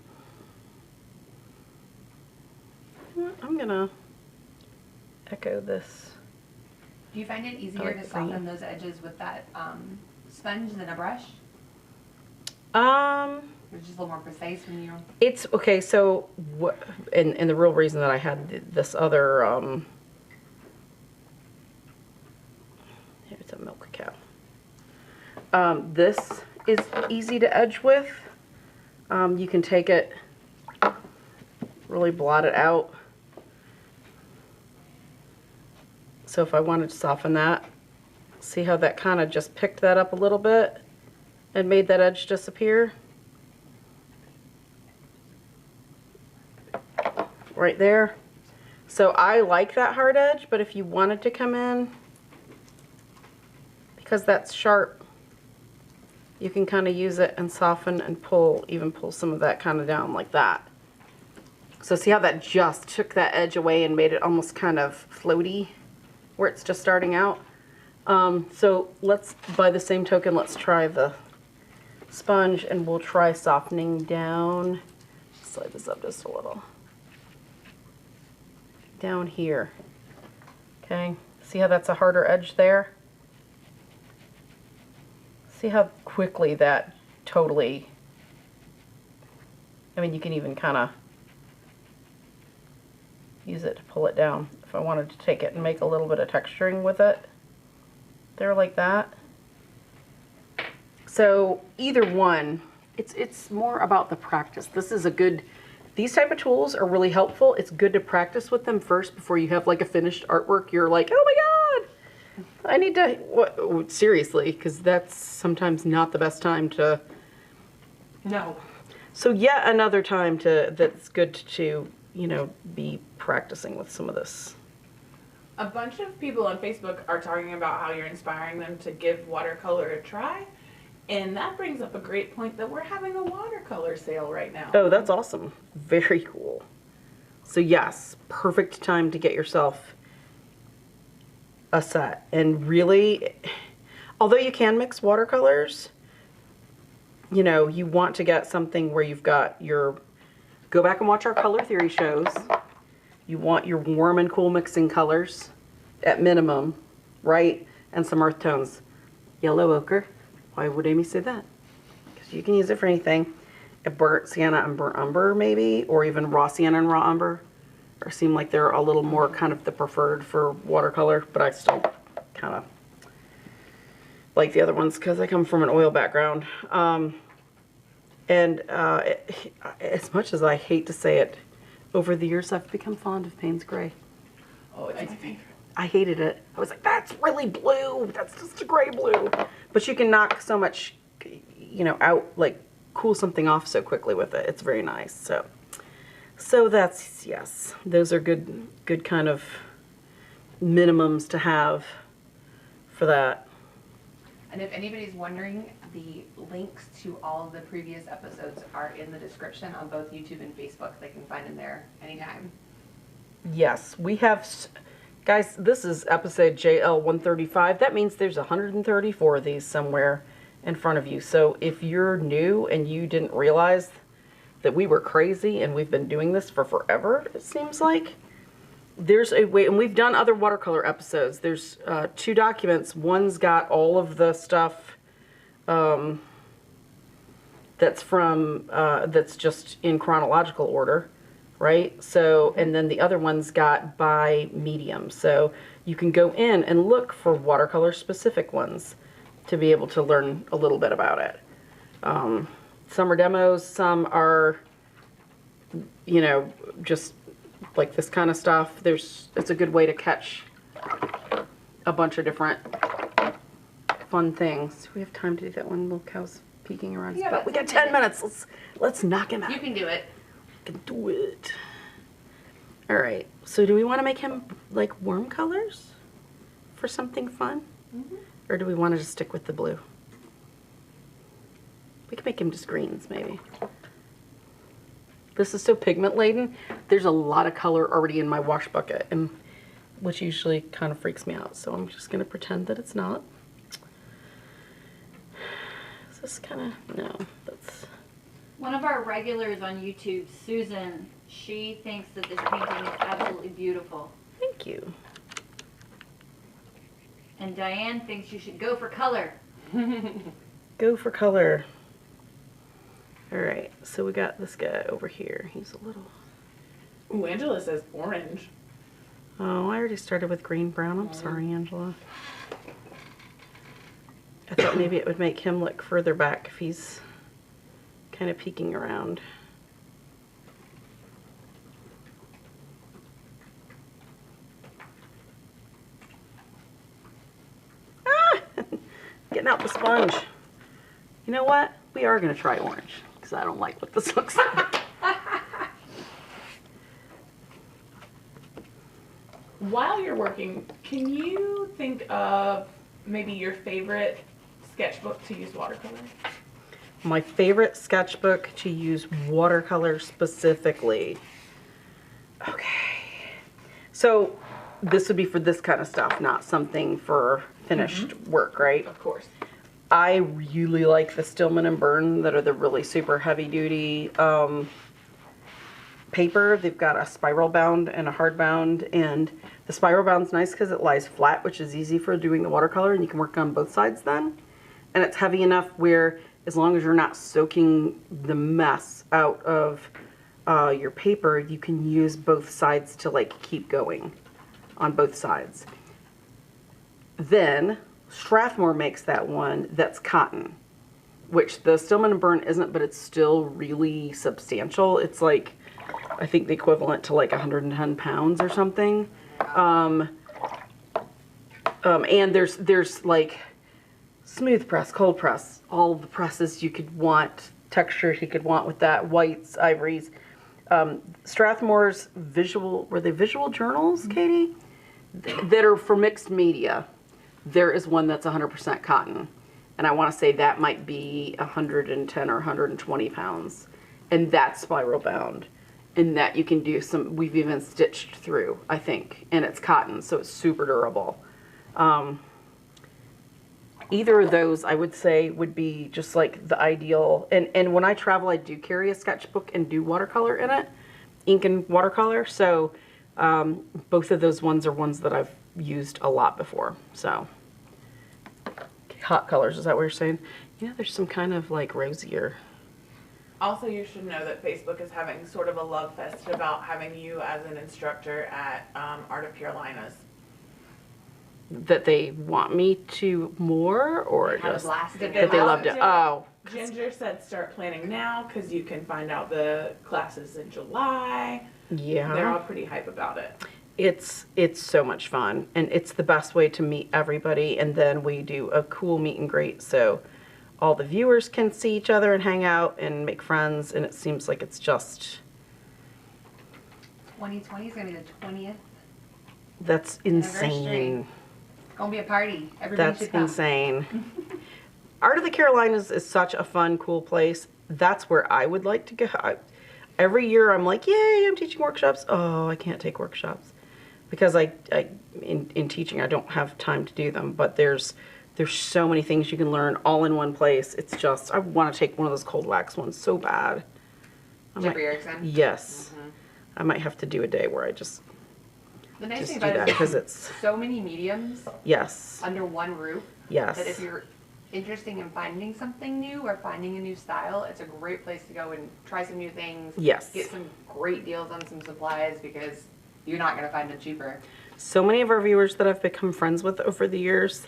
I'm gonna echo this. Do you find it easier like to the soften green. those edges with that sponge than a brush? It's just a little more precise when you... It's okay. So what? And the real reason that I had this other here's a milk cow. This is easy to edge with. You can take it, really blot it out. So if I wanted to soften that, see how that kind of just picked that up a little bit and made that edge disappear? Right there. So I like that hard edge, but if you wanted to come in, because that's sharp, you can kind of use it and soften and pull, even pull some of that kind of down like that. So see how that just took that edge away and made it almost kind of floaty where it's just starting out? So let's, by the same token, let's try the sponge and we'll try softening down. Slide this up just a little. Down here. Okay, see how that's a harder edge there? See how quickly that totally, I mean, you can even kind of use it to pull it down. If I wanted to take it and make a little bit of texturing with it, there like that. So either one, it's more about the practice. This is a good, these type of tools are really helpful. It's good to practice with them first before you have like a finished artwork. You're like, oh my God, I need to, what, seriously, because that's sometimes not the best time to. No. So yet another time that's good to, be practicing with some of this. A bunch of people on Facebook are talking about how you're inspiring them to give watercolor a try. And that brings up a great point that we're having a watercolor sale right now. Oh, that's awesome. Very cool. So yes, perfect time to get yourself a set. And really, although you can mix watercolors, you want to get something where you've got your, go back and watch our color theory shows. You want your warm and cool mixing colors at minimum, right? And some earth tones. Yellow ochre. Why would Amy say that? Because you can use it for anything. A burnt sienna and burnt umber maybe, or even raw sienna and raw umber, or seem like they're a little more kind of the preferred for watercolor, but I still kind of like the other ones because I come from an oil background. As much as I hate to say it, over the years I've become fond of Payne's Gray. Oh, it's my favorite. I hated it. I was like, that's really blue. That's just a gray blue. But you can knock so much, out, like cool something off so quickly with it. It's very nice. So that's, yes, those are good kind of minimums to have for that. And if anybody's wondering, the links to all of the previous episodes are in the description on both YouTube and Facebook. They can find them there anytime. Yes, we have, guys, this is episode JL135. That means there's 134 of these somewhere. in front of you. So if you're new and you didn't realize that we were crazy and we've been doing this for forever, it seems like, there's a way, and we've done other watercolor episodes. There's 2 documents. One's got all of the stuff that's from, that's just in chronological order, right? So, and then the other one's got by medium. So you can go in and look for watercolor specific ones to be able to learn a little bit about it. Some are demos, some are, you know, just like this kind of stuff. It's a good way to catch a bunch of different fun things. Do we have time to do that one? Little cow's peeking around his butt. We got 10 minutes. Let's knock him out. You can do it. I can do it. All right. So do we want to make him like warm colors for something fun? Or do we want to just stick with the blue? We can make him just greens, maybe. This is so pigment laden. There's a lot of color already in my wash bucket, and which usually kind of freaks me out. So I'm just going to pretend that it's not. Is this kind of, no, that's... One of our regulars on YouTube, Susan, she thinks that this painting is absolutely beautiful. Thank you. And Diane thinks you should go for color. Go for color. All right, so we got this guy over here. He's a little... Ooh, Angela says orange. Oh, I already started with green brown. I'm sorry, Angela. I thought maybe it would make him look further back if he's kind of peeking around. Ah! Getting out the sponge. You know what? We are going to try orange because I don't like what this looks like. While you're working, can you think of maybe your favorite sketchbook to use watercolor? My favorite sketchbook to use watercolor specifically. Okay. So this would be for this kind of stuff, not something for finished work, right? Of course. I really like the Stillman and Burn that are the really super heavy duty paper. They've got a spiral bound and a hard bound, and the spiral bound's nice because it lies flat, which is easy for doing the watercolor, and you can work on both sides then. And it's heavy enough where as long as you're not soaking the mess out of your paper, you can use both sides to like keep going on both sides. Then Strathmore makes that one that's cotton, which the Stillman and Burn isn't, but it's still really substantial. It's like, I think the equivalent to like 110 pounds or something. And there's like smooth press, cold press, all the presses you could want, textures you could want with that, whites, ivories. Strathmore's were they visual journals, Katie? That are for mixed media. There is one that's 100% cotton. And I want to say that might be 110 or 120 pounds. And that's spiral bound. And that you can do some, we've even stitched through, I think. And it's cotton, so it's super durable. Either of those, I would say, would be just like the ideal. And when I travel, I do carry a sketchbook and do watercolor in it. Ink and watercolor. So both of those ones are ones that I've used a lot before. So hot colors, is that what you're saying? Yeah, there's some kind of like rosier. Also, you should know that Facebook is having sort of a love fest about having you as an instructor at Art of Carolinas. That they want me to more, or just that that they loved it? Oh. Ginger said start planning now because you can find out the classes in July. Yeah. They're all pretty hype about it. It's so much fun, and it's the best way to meet everybody, and then we do a cool meet and greet so all the viewers can see each other and hang out and make friends, and it seems like it's just 2020 is going to be the 20th. That's insane. It's going to be a party. Everybody That's should come. insane. Art of the Carolinas is such a fun, cool place. That's where I would like to go. Every year I'm like, yay, I'm teaching workshops. Oh, I can't take workshops because in teaching I don't have time to do them. But there's There's so many things you can learn all in one place. It's just, I want to take one of those cold wax ones so bad. Jeffrey Erickson? Yes. I might have to do a day where I just The nice thing do about that it because is it's, so many mediums yes, under one roof yes. that if you're interested in finding something new or finding a new style, it's a great place to go and try some new things. Yes. Get some great deals on some supplies because you're not going to find them cheaper. So many of our viewers that I've become friends with over the years,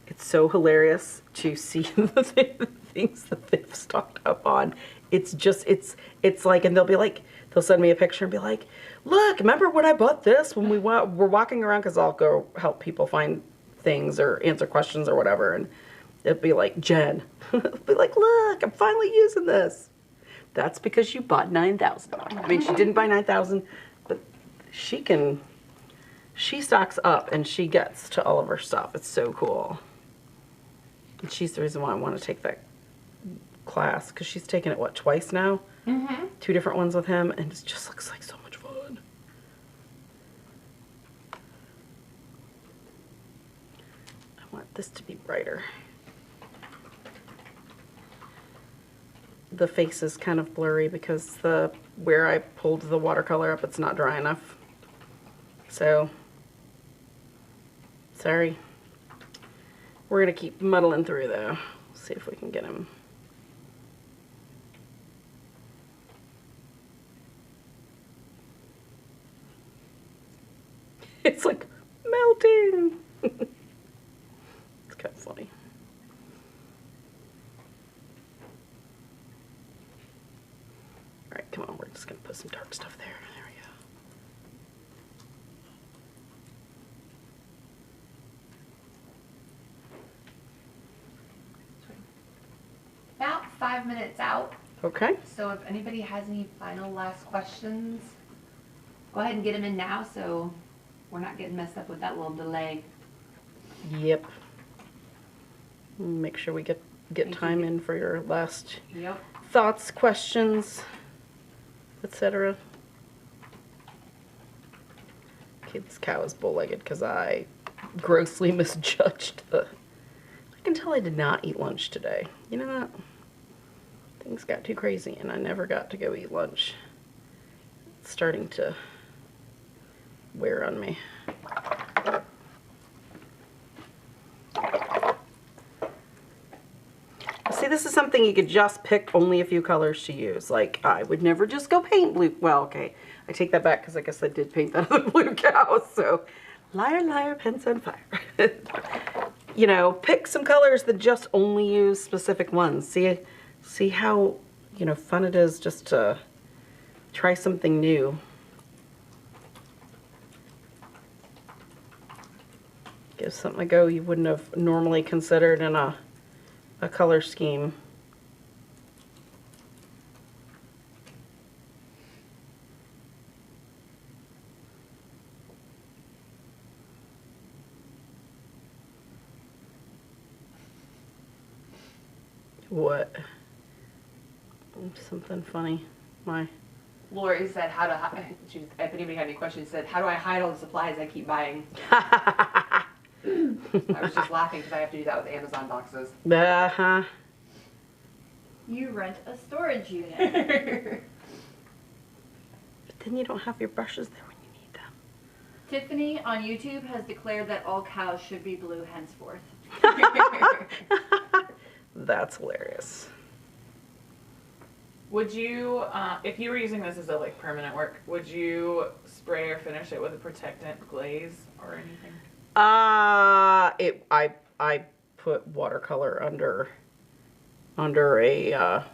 it's so hilarious to see the things that they've stocked up on. It's just, it's like, and they'll be like, they'll send me a picture and be like, look, remember when I bought this when we're walking around, because I'll go help people find things or answer questions or whatever, and it'll be like, Jen, it'll be like, look, I'm finally using this. That's because you bought 9,000. I mean, she didn't buy 9,000, but she stocks up and she gets to all of her stuff. It's so cool. And she's the reason why I want to take that class, because she's taken it, what, twice now? 2 different ones with him, and it just looks like so much fun. I want this to be brighter. The face is kind of blurry because where I pulled the watercolor up, it's not dry enough. So, sorry. We're gonna keep muddling through though. See if we can get him. It's like melting. It's kind of funny. All right, come on, we're just gonna put some dark stuff there. There we go. About 5 minutes out. Okay. So if anybody has any final last questions, go ahead and get them in now so we're not getting messed up with that little delay. Yep. Make sure we get time in for your last thoughts, questions, etc. Okay, this cow is bull-legged because I grossly misjudged the... I can tell I did not eat lunch today. You know that? Things got too crazy and I never got to go eat lunch. It's starting to wear on me. See, this is something you could just pick only a few colors to use. Like, I would never just go paint blue. Well, okay, I take that back because I guess I did paint that other blue cow. So, liar, liar, pants on fire. You know, pick some colors that just only use specific ones. See how, you know, fun it is just to try something new. Give something a go you wouldn't have normally considered in a color scheme. What? Something funny. My Lori said how to hide. If anybody had any questions, said, how do I hide all the supplies I keep buying? I was just laughing because I have to do that with Amazon boxes. Uh-huh. You rent a storage unit. But then you don't have your brushes there when you need them. Tiffany on YouTube has declared that all cows should be blue henceforth. That's hilarious. Would you, if you were using this as a like permanent work, would you spray or finish it with a protectant glaze or anything? I put watercolor under a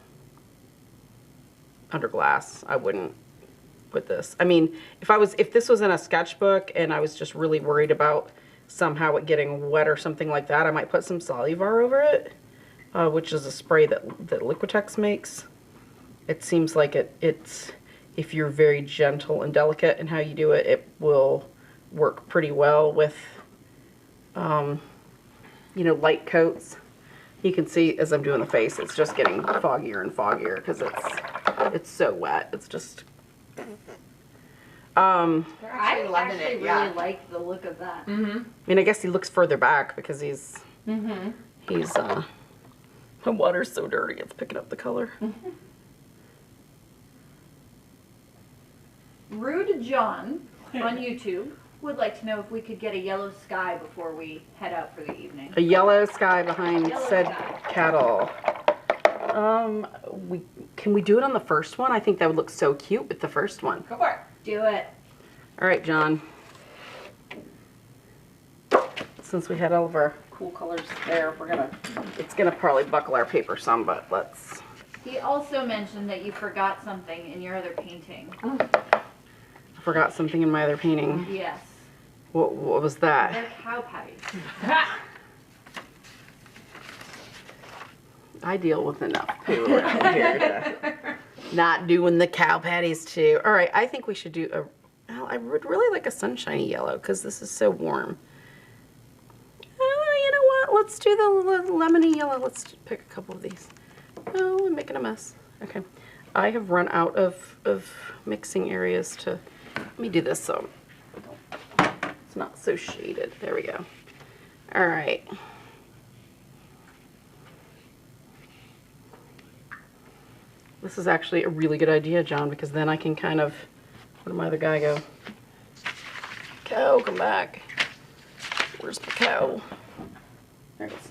under glass. I wouldn't put this. I mean, if this was in a sketchbook and I was just really worried about somehow it getting wet or something like that, I might put some Soluvar over it, which is a spray that Liquitex makes. It seems like it's if you're very gentle and delicate in how you do it, it will work pretty well with you know, light coats. You can see as I'm doing the face, it's just getting foggier and foggier because it's so wet. It's just I actually really like the look of that. I mean, I guess he looks further back because he's Mm-hmm. He's, the water's so dirty, it's picking up the color. Rude John on YouTube would like to know if we could get a yellow sky before we head out for the evening. A yellow sky behind Yellow said sky. cattle. Can we do it on the first one? I think that would look so cute with the first one. Go for it. Do it. All right, John. Since we had all of our cool colors there, it's gonna probably buckle our paper some, but let's. He also mentioned that you forgot something in your other painting. I forgot something in my other painting. Yes. What was that? They're cow patties. I deal with enough poo around here to not doing the cow patties too. All right, I think we should do well, I would really like a sunshiny yellow because this is so warm. You know what? Let's do the lemony yellow. Let's pick a couple of these. Oh, I'm making a mess. Okay. I have run out of mixing areas to, let me do this so it's not so shaded. There we go. All right. This is actually a really good idea, John, because then I can kind of, where did my other guy go? Cow, come back. Where's my cow? There it is.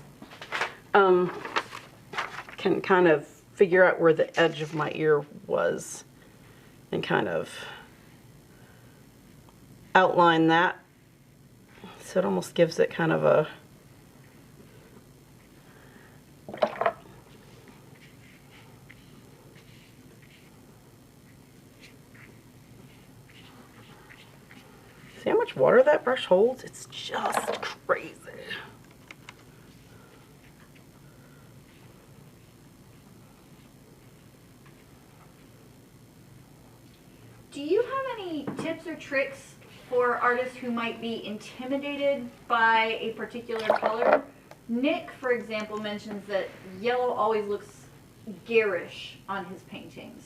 Can kind of figure out where the edge of my ear was and kind of outline that. So it almost gives it kind of a see how much water that brush holds? It's just crazy. Do you have any tips or tricks for artists who might be intimidated by a particular color? Nick, for example, mentions that yellow always looks garish on his paintings.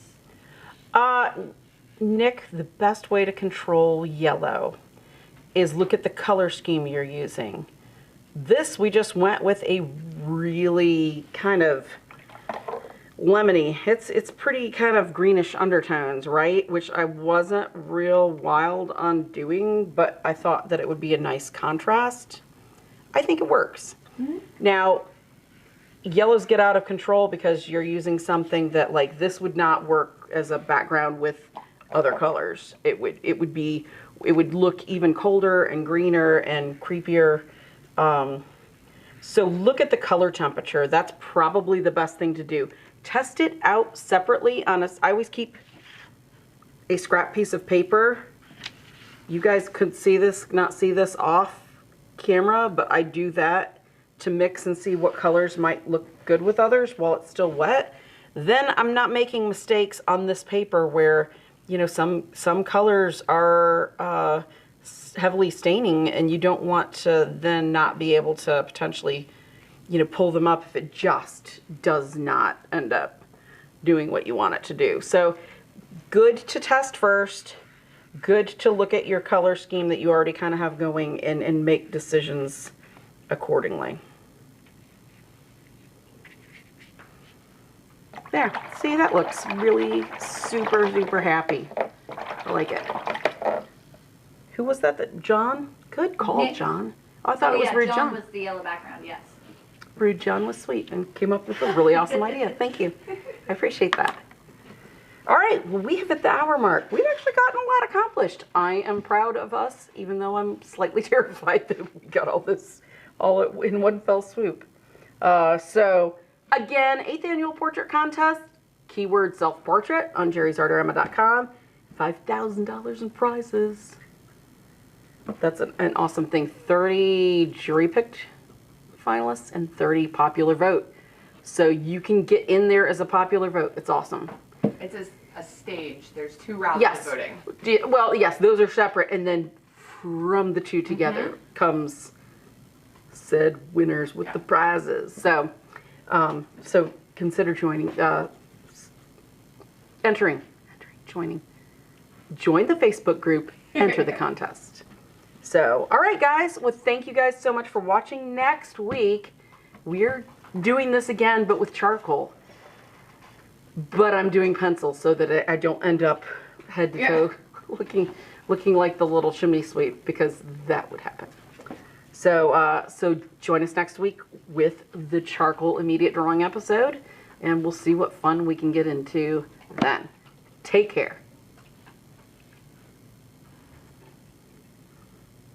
Nick, the best way to control yellow is look at the color scheme you're using. This, we just went with a really kind of lemony. It's pretty kind of greenish undertones, right? Which I wasn't real wild on doing, but I thought that it would be a nice contrast. I think it works. Mm-hmm. Now, yellows get out of control because you're using something that like this would not work as a background with other colors. It would look even colder and greener and creepier. So look at the color temperature. That's probably the best thing to do. Test it out separately on I always keep a scrap piece of paper. You guys could see this, not see this off camera, but I do that to mix and see what colors might look good with others while it's still wet. Then I'm not making mistakes on this paper where, you know, some colors are heavily staining and you don't want to then not be able to potentially, you know, pull them up if it just does not end up doing what you want it to do. So good to test first, good to look at your color scheme that you already kind of have going and make decisions accordingly. There, see, that looks really super, super happy. I like it. Who was that? John? Good call, Nick. John. Oh, I thought it was Rude John. John was the yellow background, yes. Rude John was sweet and came up with a really awesome idea. Thank you. I appreciate that. All right, well, we have hit the hour mark. We've actually gotten a lot accomplished. I am proud of us, even though I'm slightly terrified that we got all this all in one fell swoop. So, again, 8th Annual Portrait Contest, keyword self-portrait on jerrysartarama.com. $5,000 in prizes. That's an awesome thing. 30 jury-picked finalists and 30 popular vote. So you can get in there as a popular vote. It's awesome. It's a stage. There's 2 rounds of voting. Well, yes, those are separate. And then from the 2 together comes said winners with the prizes. So, so consider joining, joining. Join the Facebook group, enter the contest. So, all right, guys. Well, thank you guys so much for watching. Next week, we're doing this again, but with charcoal. But I'm doing pencils so that I don't end up head to toe looking like the little chimney sweep, because that would happen. So, so join us next week with the charcoal immediate drawing episode, and we'll see what fun we can get into then. Take care.